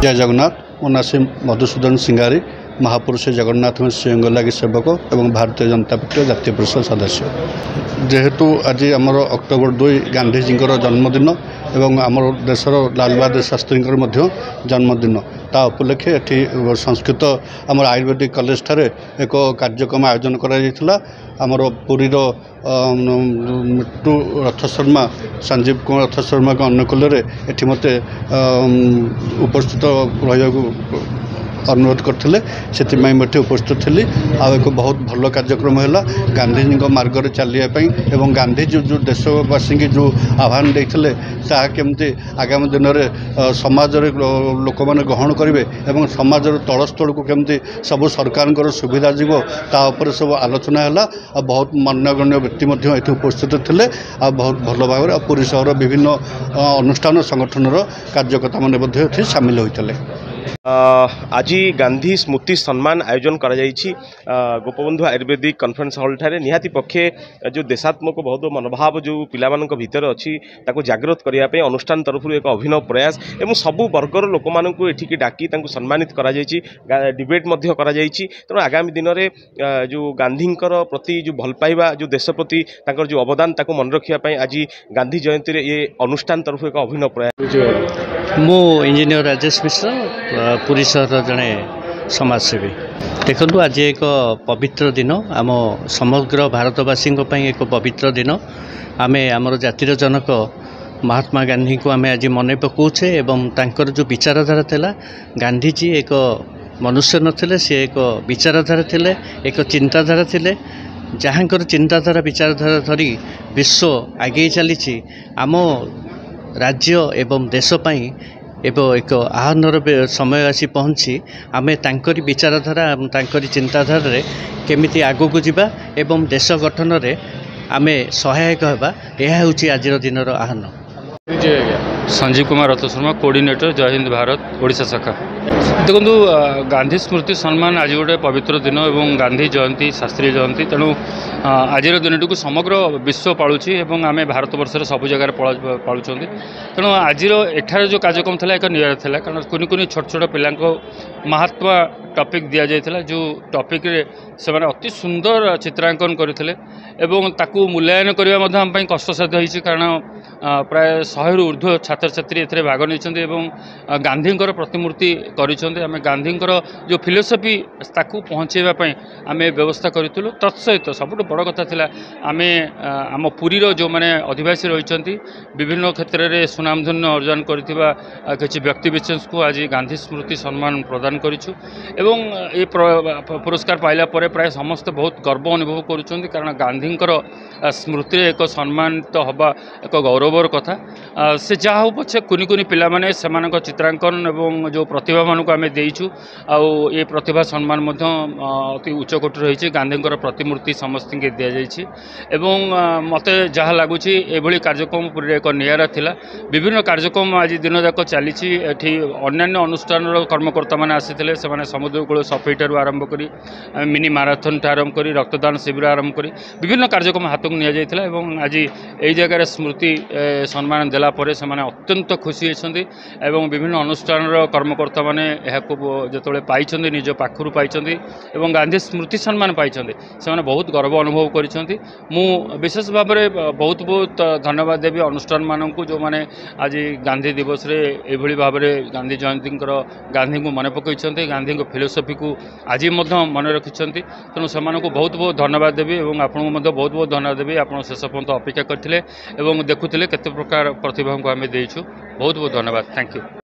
जय जगन्नाथ। मो ना से मधुसूदन सिंगारी, महापुरुष जगन्नाथ श्रीअंग लगी सेवक और भारतीय जनता पार्टी जातीय परिषद सदस्य। जेहेतु आज आमर अक्टोबर 2 गांधीजी जन्मदिन एवं आमर देशर लाल बहादुर शास्त्री जन्मदिन ता उपलक्षे एटी संस्कृत आमर आयुर्वेदिक कॉलेज ठारे एक कार्यक्रम आयोजन करा आमर पुरी मृत्यु रथ शर्मा संजीव कुमार रथ शर्मा अनुकूल एटी मत उपस्थित रहा अनुरोध करते से उपस्थित थी। एक बहुत भल कार्यक्रम है गांधीजी मार्ग चलने एवं गांधीजी जो देशवासी की जो आह्वान देते केमती आगामी दिन में समाज लोक मैंने ग्रहण करेंगे और समाज तल स्थल को केमती सब सरकार सुविधा जीव तापर सब आलोचना है। बहुत मान्यगण्य व्यक्ति ये उपस्थित थे बहुत भल भाव पुरी सहर विभिन्न अनुष्ठान संगठन कार्यकर्ता मैंने सामिल होते। आज गांधी स्मृति सम्मान आयोजन करा गोपबंधु आयुर्वेदिक कॉन्फ्रेंस हॉल ठारे निहाती पक्षे जो देशात्मक बहुत मनोभाव जो पिला भीतर अच्छी जागृत करने अनुष्ठान तरफ एक अभिनव प्रयास एवं सबू वर्गर लोक मानू एठिकी डाकी सम्मानित करा डिबेट तेणु आगामी दिन में जो गांधी प्रति जो भल पाइबा जो देश प्रति जो अवदान मन रखापी आज गांधी जयंती ये अनुष्ठान तरफ एक अभिनव प्रयास। मो इंजीनियर राजेश मिश्र पुरी सहर जड़े समाजसेवी। देखो आज एक पवित्र दिन आम समग्र भारतवासी एक पवित्र दिन आम आमर जातिर जनक महात्मा गांधी को आम आज मन पकाउे एवं तांकर जो विचारधारा थिला गांधीजी एक मनुष्य नथिले सी एक विचारधारा थिले एक चिंताधारा थिले जहाँकर चिंताधारा विचारधारा धरी विश्व आगे चली आम राज्य एवं देश पाई एवं एक आह्वानर समय आसी पहुँची आमे तांकरी विचारधारा तांकरी चिंताधारा रे केमिति आगो को जिबा एवं देश गठन रे आमे सहायक होबा यह होची आजिर दिनर आह्वान। संजीव कुमार रथ शर्मा कोऑर्डिनेटर जय हिंद भारत ओडिशा शाखा। देखो गांधी स्मृति सम्मान आज गोटे पवित्र दिन और गांधी जयंती शास्त्री जयंती तेणु आज दिन को समग्र विश्व पालुची और आम भारत वर्ष सब जगह पालुं तेणु आज एठार जो कार्यक्रम था एक निरा था कारण कुनि कुनि छोट छोट पिला महात्मा टॉपिक दि जाता जो टॉपिक से अति सुंदर चित्रांकन करते मूल्यांकन करने कष्टसाध्य होती कारण प्राय 100 रु ऊर्ध्व छात्र छात्री ए भाग नहीं गांधी प्रतिमूर्ति करें गांधी जो फिलोसफी ताकू पहुँचाइवाई आम व्यवस्था करूँ तत्सहित सबुठ बड़ कथा आम आम पुरीर जो मैंने अधिवासी रही विभिन्न क्षेत्र में सुनामधन्य अर्जन कर किसी व्यक्ति विशेष को आज गांधी स्मृति सम्मान प्रदान करूँ एवं ये पुरस्कार पाइला परे प्राय समस्त बहुत गर्व अनुभव करुँच कारण गांधी स्मृति एक सम्मानित हवा एक गौरवर कथा से जहाँ हो पछे कुनि कुनि पिला माने सेमानक चित्रांकन एवं जो प्रतिभा मानक आम देइछु आउ ये प्रतिभा सम्मान मध्य अति उच्च कोटि रही गांधी प्रतिमूर्ति समस्त के दि जाइए एवं मते जहाँ लगुच एभली कार्यक्रम पूरी एक निरा थिला विभिन्न कार्यक्रम आज दिन जाक चली अन्य अनुष्ठान कर्मकर्ता मैंने आसी से समुद्रकूल सफाई ठार आरंभ कर मिनी माराथन आरंभ कर रक्तदान शिविर आरंभ कर विभिन्न कार्यक्रम हाथ को नि आज यही जगह स्मृति सम्मान देला परे से अत्यंत खुशी होती एवं विभिन्न अनुष्ठान कर्मकर्ता मैंने जो पाई निज पाखु पाई गांधी स्मृति सम्मान पाई से बहुत गर्व अनुभव कर विशेष भाव में बहुत बहुत धन्यवाद देवी अनुष्ठान मानक जो मैंने आज गांधी दिवस ये भाव में गांधी जयंती गांधी को मन पकई गांधी फिलोसफी को आज मन रखिंट तेणु से बहुत बहुत धन्यवाद देवी और आपको बहुत बहुत धन्यवाद देवी आप शेष पर्यंत अपेक्षा करते देखुले केते प्रकार प्रतिभा को आम देचु बहुत बहुत धन्यवाद थैंक यू।